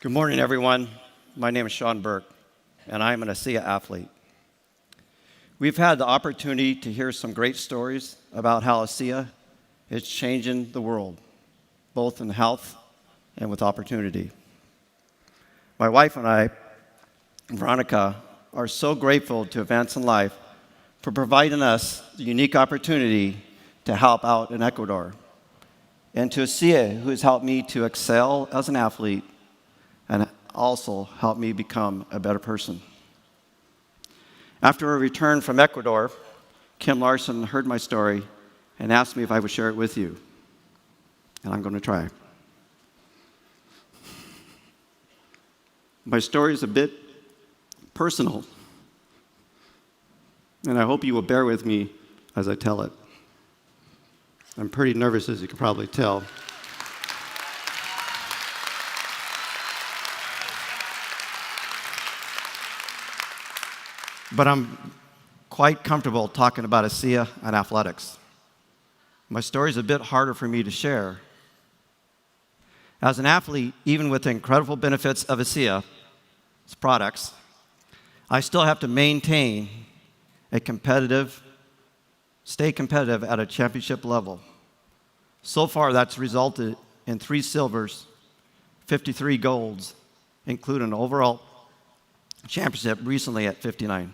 Good morning, everyone. My name is Shawn Burke, and I'm an ASEA athlete. We've had the opportunity to hear some great stories about how ASEA is changing the world, both in health and with opportunity. My wife and I, Veronica, are so grateful to Advance in Life for providing us the unique opportunity to help out in Ecuador, and to ASEA, who has helped me to excel as an athlete and also helped me become a better person. After a return from Ecuador, Kim Larson heard my story and asked me if I would share it with you. And I'm going to try. My story is a bit personal, and I hope you will bear with me as I tell it. I'm pretty nervous, as you can probably tell. But I'm quite comfortable talking about ASEA and athletics. My story is a bit harder for me to share. As an athlete, even with the incredible benefits of ASEA's products, I still have to maintain stay competitive at a championship level. So far, that's resulted in 3 silvers, 53 golds, including an overall championship recently at 59.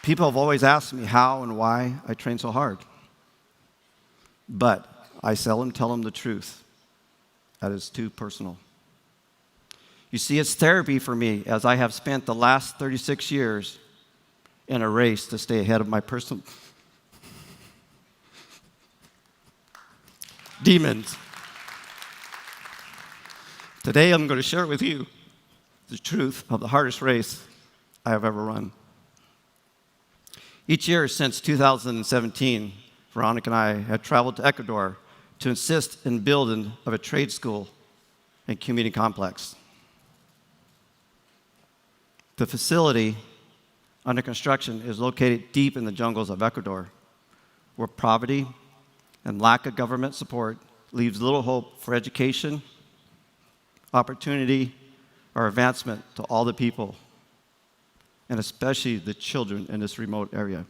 People have always asked me how and why I train so hard. But I seldom tell them the truth. That is too personal. You see, it's therapy for me, as I have spent the last 36 years in a race to stay ahead of my personal demons. Today, I'm going to share with you the truth of the hardest race I have ever run. Each year since 2017, Veronica and I have traveled to Ecuador to assist in building of a trade school and community complex. The facility under construction is located deep in the jungles of Ecuador, where poverty and lack of government support leaves little hope for education, opportunity, or advancement to all the people, and especially the children in this remote area.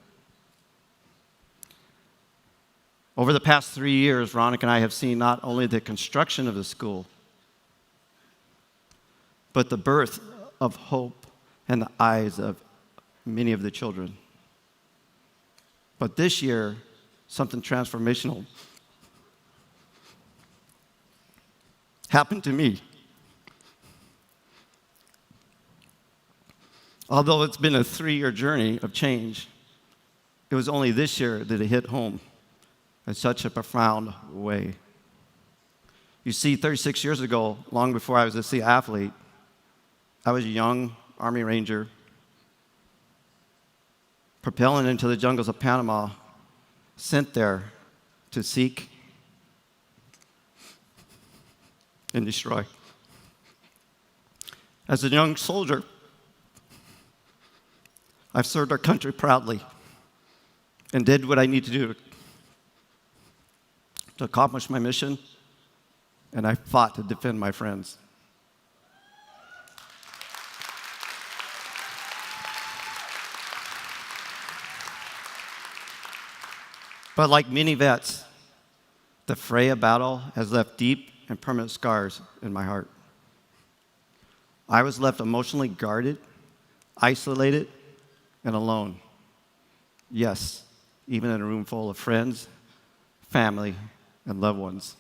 Over the past 3 years, Veronica and I have seen not only the construction of the school, but the birth of hope in the eyes of many of the children. But this year, something transformational happened to me. Although it's been a 3-year journey of change, it was only this year that it hit home in such a profound way. You see, 36 years ago, long before I was a ASEA athlete, I was a young Army Ranger propelling into the jungles of Panama, sent there to seek and destroy. As a young soldier, I've served our country proudly and did what I need to do to accomplish my mission, and I fought to defend my friends. But like many vets, the Freya battle has left deep and permanent scars in my heart. I was left emotionally guarded, isolated, and alone. Yes, even in a room full of friends, family, and loved ones.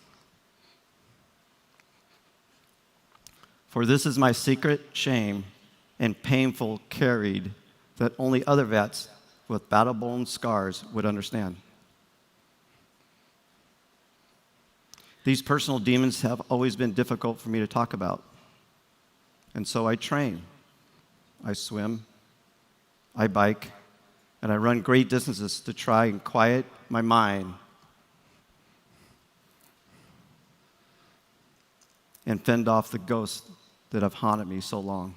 For this is my secret shame and painful carried that only other vets with battle-born scars would understand. These personal demons have always been difficult for me to talk about. And so I train. I swim. I bike. And I run great distances to try and quiet my mind and fend off the ghosts that have haunted me so long.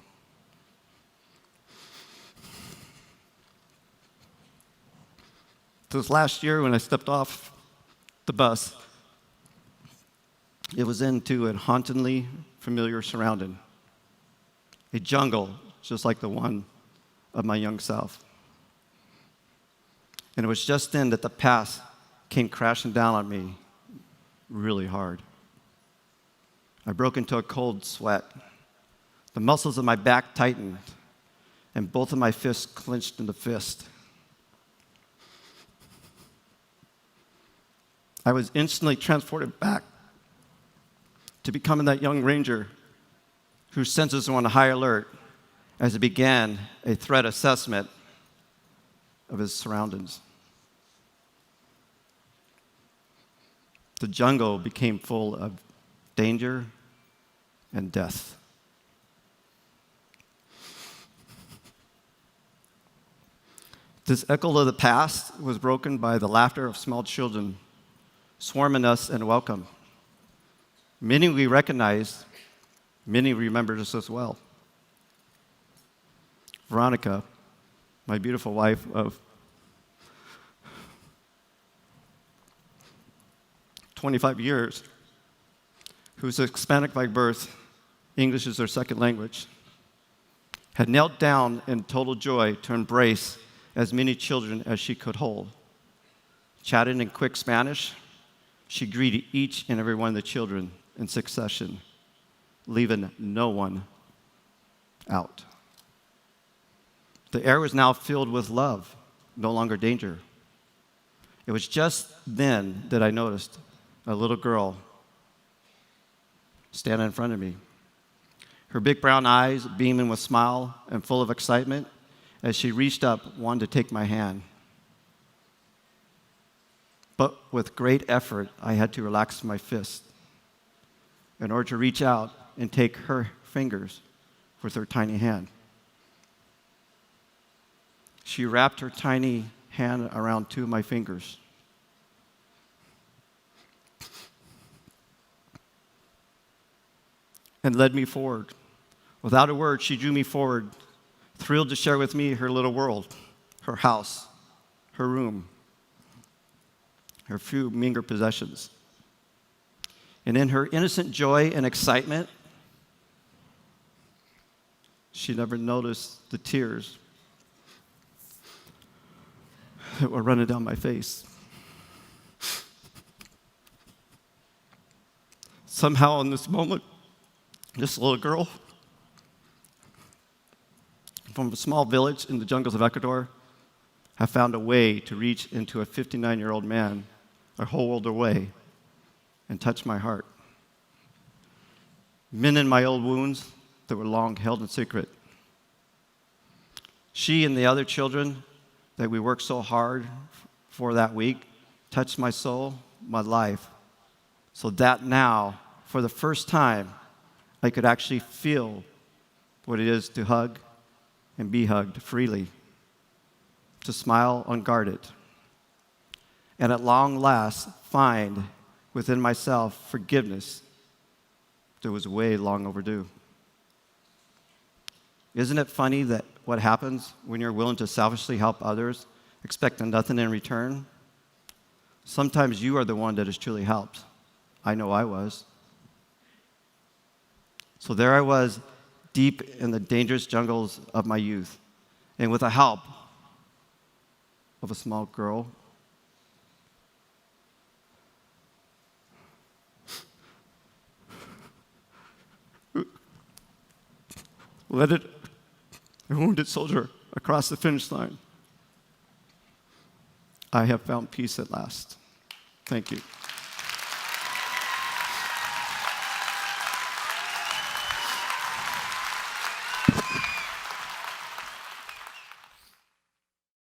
This last year when I stepped off the bus, it was into a hauntingly familiar surrounding, a jungle just like the one of my young self. And it was just then that the past came crashing down on me really hard. I broke into a cold sweat. The muscles of my back tightened, and both of my fists clenched into fist. I was instantly transported back to becoming that young ranger whose senses were on high alert as he began a threat assessment of his surroundings. The jungle became full of danger and death. This echo of the past was broken by the laughter of small children swarming us in welcome. Many we recognized, many remembered us as well. Veronica, my beautiful wife of 25 years, who's Hispanic by birth, English is her second language, had knelt down in total joy to embrace as many children as she could hold. Chatting in quick Spanish, she greeted each and every one of the children in succession, leaving no one out. The air was now filled with love, no longer danger. It was just then that I noticed a little girl standing in front of me, her big brown eyes beaming with smile and full of excitement as she reached up, wanted to take my hand. But with great effort, I had to relax my fist in order to reach out and take her fingers with her tiny hand. She wrapped her tiny hand around two of my fingers. And led me forward. Without a word, she drew me forward, thrilled to share with me her little world, her house, her room, her few meager possessions. And in her innocent joy and excitement, she never noticed the tears that were running down my face. Somehow in this moment, this little girl from a small village in the jungles of Ecuador have found a way to reach into a 59-year-old man a whole world away and touch my heart. Mending my old wounds that were long held in secret. She and the other children that we worked so hard for that week touched my soul, my life, so that now, for the first time, I could actually feel what it is to hug and be hugged freely, to smile unguarded, and at long last find within myself forgiveness that was way long overdue. Isn't it funny that what happens when you're willing to selfishly help others, expecting nothing in return? Sometimes you are the one that is truly helped. I know I was. So there I was, deep in the dangerous jungles of my youth, and with the help of a small girl, led a wounded soldier across the finish line. I have found peace at last. Thank you.